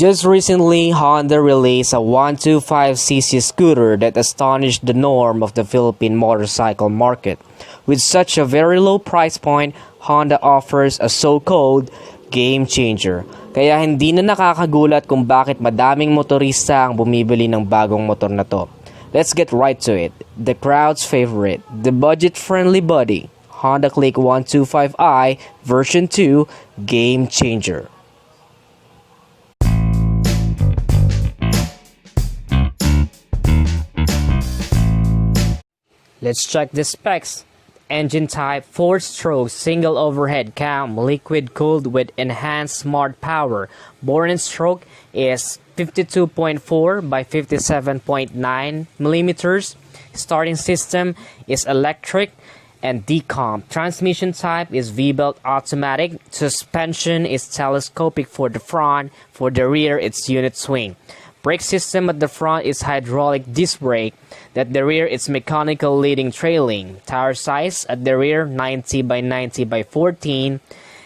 Just recently, Honda released a 125cc scooter that astonished the norm of the Philippine motorcycle market. With such a very low price point, Honda offers a so-called game changer. Kaya hindi na nakakagulat kung bakit madaming motorista ang bumibili ng bagong motor na to. Let's get right to it. The crowd's favorite, the budget-friendly buddy, Honda Click 125i version 2 Game Changer. Let's check the specs. Engine type 4-stroke single overhead cam, liquid cooled with enhanced smart power. Bore and stroke is 52.4 by 57.9 millimeters. Starting system is electric and decomp. Transmission type is V-belt automatic. Suspension is telescopic for the front. For the rear, it's unit swing. Brake system at the front is hydraulic disc brake. At the rear, it's mechanical leading trailing. Tire size at the rear 90 by 90 by 14,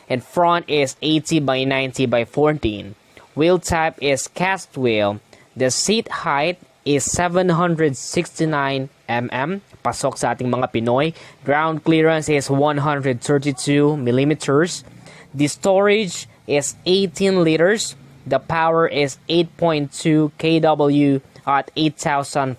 and front is 80 by 90 by 14. Wheel type is cast wheel. The seat height is 769 mm. Pasok sa ating mga Pinoy. Ground clearance is 132 millimeters. The storage is 18 liters. The power is 8.2 kW at 8,500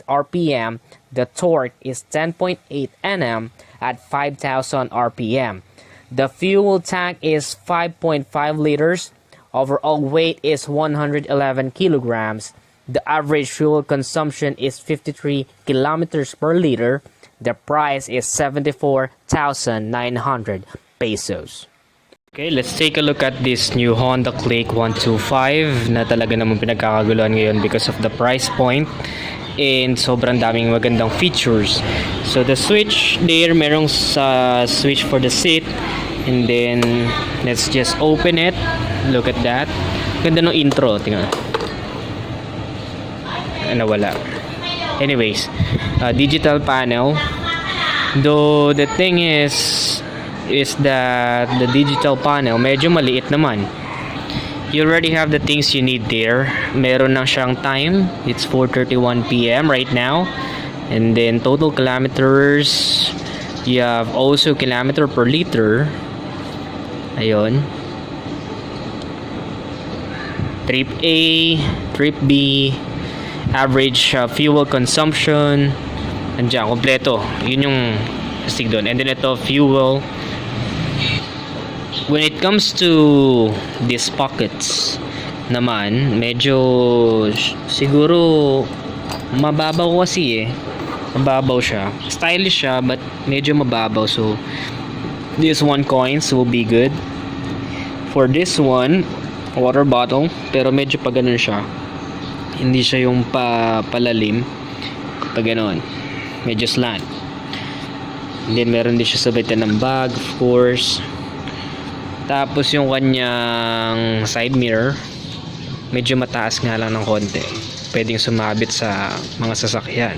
RPM. The torque is 10.8 Nm at 5,000 RPM. The fuel tank is 5.5 liters. Overall weight is 111 kilograms. The average fuel consumption is 53 kilometers per liter. The price is 74,900 pesos. Okay, let's take a look at this new Honda Click 125 na talaga naman pinagkakaguluhan ngayon because of the price point and sobrang daming magandang features. So the switch there, merong switch for the seat, and then let's just open it. Look at that. Ganda ng intro, tingnan. Nawala. Anyways, digital panel. Though the thing is that the digital panel medyo maliit naman. You already have the things you need there. Meron na siyang time. It's 4:31 PM right now. And then total kilometers, you have also kilometer per liter. Ayun. Trip A, trip B, average fuel consumption. Andiyan, kompleto. Yun yung astig doon. And then ito, fuel. When it comes to these pockets naman, medyo siguro mababaw kasi mababaw siya. Stylish siya but medyo mababaw, so this one coins will be good. For this one, water bottle, pero medyo pa ganun siya. Hindi siya yung palalim. Pag ganun, medyo slant. And then meron din siya sabitan ng bag, of course. Tapos yung kanyang side mirror, medyo mataas nga lang ng konti. Pwedeng sumabit sa mga sasakyan.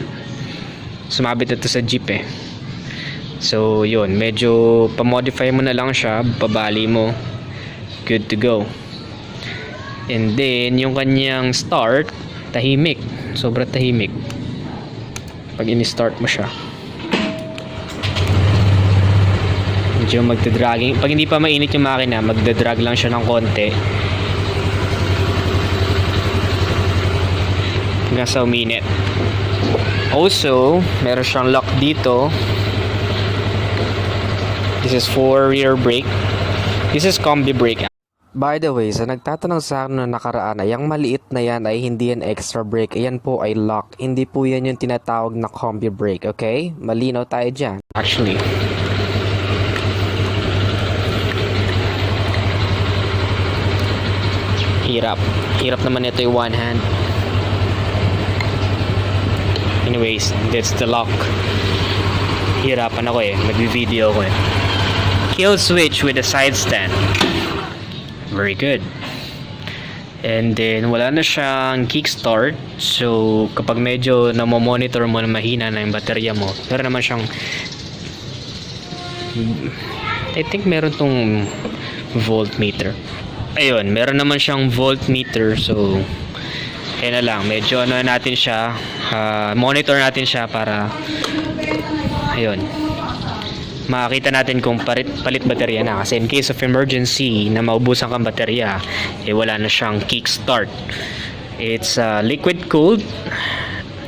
Sumabit ito sa jeep eh. So yun, medyo pa-modify mo na lang siya, pabali mo, good to go. And then yung kanyang start, tahimik. Sobrang tahimik pag ini-start mo siya. Medyo magdadragging. Pag hindi pa mainit yung makina, magdadrag lang siya ng konti hanggang sa uminit. Also, meron siyang lock dito. This is for rear brake. This is combi brake. By the way, sa nagtatanong sa akin na nakaraan ay yung maliit na yan ay hindi yan extra brake. Ayan po ay lock. Hindi po yan yung tinatawag na combi brake, okay? Malinaw tayo dyan. Actually, hirap naman ito yung one hand. Anyways, that's the lock. Hirapan ako eh, nag-video ko eh. Kill switch with a side stand. Very good. And then wala na siyang kickstart. So kapag medyo namomonitor mo na mahina na yung baterya mo, meron naman siyang, I think meron tong voltmeter. Ayun, meron naman siyang voltmeter. So, ayun na lang. Medyo ano natin siya. Monitor natin siya para ayun. Makakita natin kung palit baterya na. Kasi in case of emergency na maubusan kang baterya, wala na siyang kickstart. It's liquid cooled.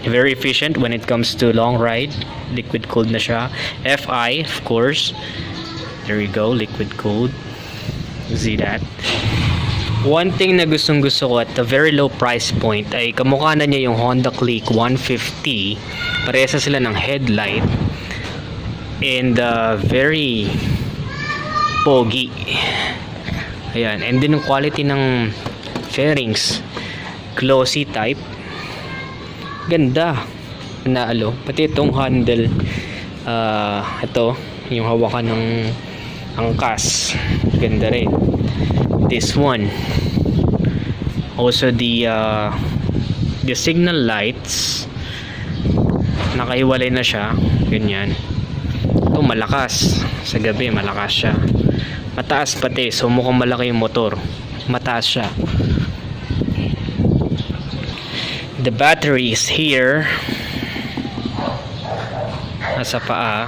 Very efficient when it comes to long ride. Liquid cooled na siya. FI, of course. There you go, liquid cooled. See that? One thing na gustong gusto ko at a very low price point ay kamukha na niya yung Honda Click 150. Parehas sila ng headlight. And very pogi. Ayan. And then yung quality ng fairings. Glossy type. Ganda. Naalo. Pati itong handle. Ito. Yung hawakan ng angkas. Ganda rin. This one. Also the signal lights. Nakahiwalay na siya. Ganyan. Ito malakas. Sa gabi malakas siya. Mataas pati. So mukhang malaki yung motor. Mataas siya. The battery is here. Nasa paa.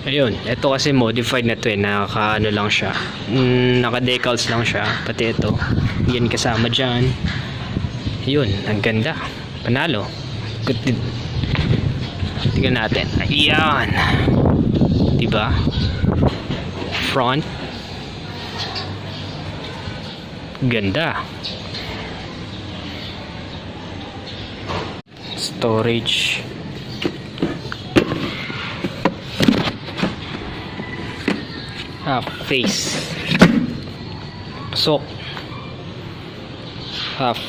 Ayun, ito kasi modified na to naka ano lang siya. Naka decals lang siya. Pati ito. Yan kasama dyan. Ayun, ang ganda. Panalo. Good. Tingnan natin. Ayan. Diba? Front. Ganda. Storage. Face. So,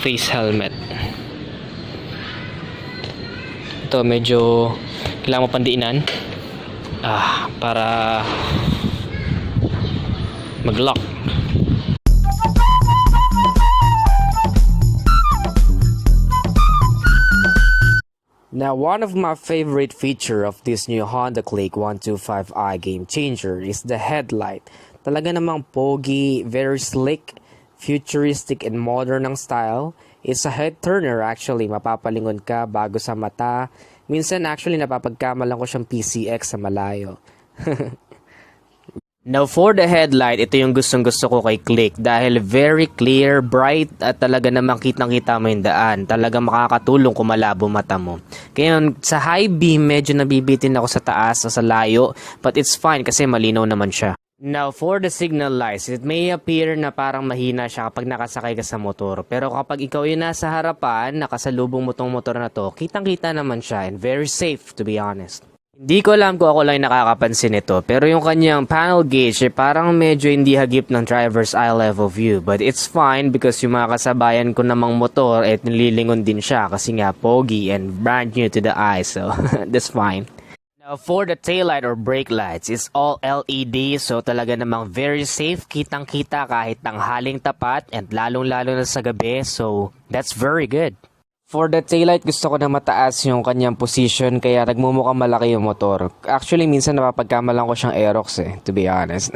face helmet. Ito medyo kailangan mo pandiinan para mag-lock. Now, one of my favorite feature of this new Honda Click 125i Game Changer is the headlight. Talaga namang pogi, very slick, futuristic and modern ang style. It's a head turner actually, mapapalingon ka bago sa mata. Minsan actually napapagkamalan ko siyang PCX sa malayo. Now for the headlight, ito yung gustong gusto ko kay Click dahil very clear, bright at talaga namang kitang-kita mo yung daan. Talaga makakatulong kung malabo mata mo. Kaya sa high beam medyo nabibitin ako sa taas o sa layo, but it's fine kasi malinaw naman siya. Now for the signal lights, it may appear na parang mahina siya kapag nakasakay ka sa motor. Pero kapag ikaw yung nasa harapan, nakasalubong mo tong motor na to, kitang-kita naman siya and very safe to be honest. Hindi ko alam kung ako lang nakakapansin ito, pero yung kanyang panel gauge parang medyo hindi hagip ng driver's eye level view. But it's fine because yung mga kasabayan ko namang motor nililingon din siya kasi nga pogi and brand new to the eye, so that's fine. Now for the taillight or brake lights, it's all LED, so talaga namang very safe, kitang-kita kahit tanghaling tapat and lalong-lalo na sa gabi, so that's very good. For the taillight, gusto ko na mataas yung kanyang position kaya nagmumukhang malaki yung motor. Actually, minsan napapagkamalan ko siyang Aerox to be honest.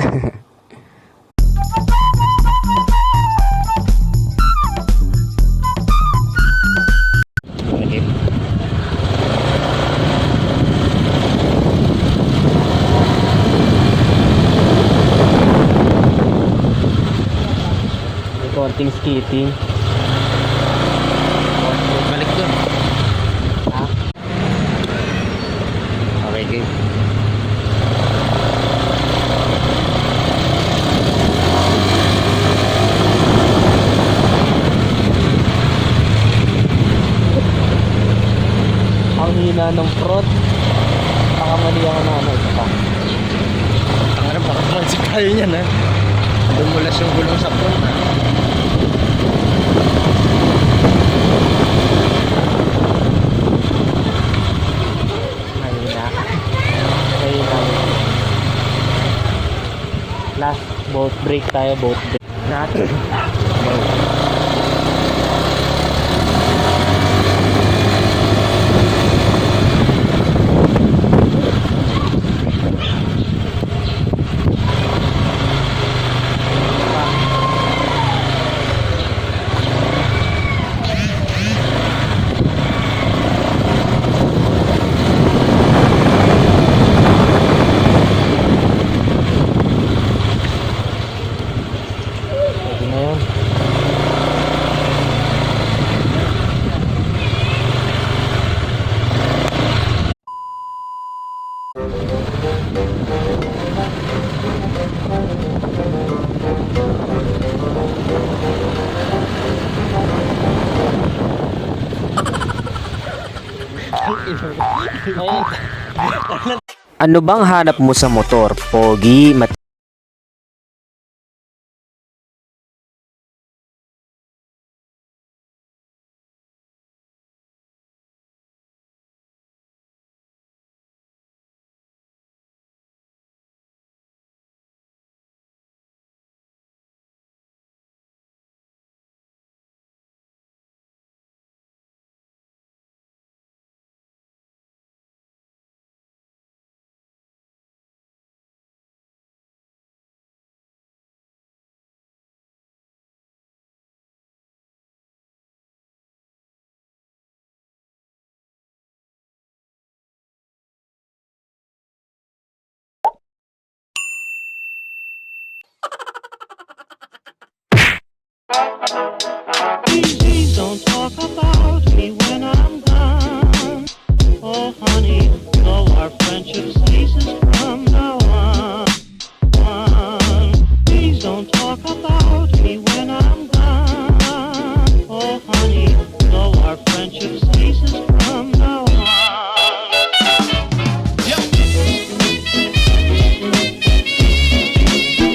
May konting skidding. Ang hina ng front. Pakamali ako na ito pa. Ang ano, parang si tayo niyan ha. Dumulas yung gulong sa front ha. Mahina. Mahina. Last boat brake tayo, boat brake. Natin. Ano bang hanap mo sa motor? Pogi, Please don't talk about me when I'm gone. Oh, honey, though our friendship ceases from now on. Please don't talk about me when I'm gone. Oh, honey, though our friendship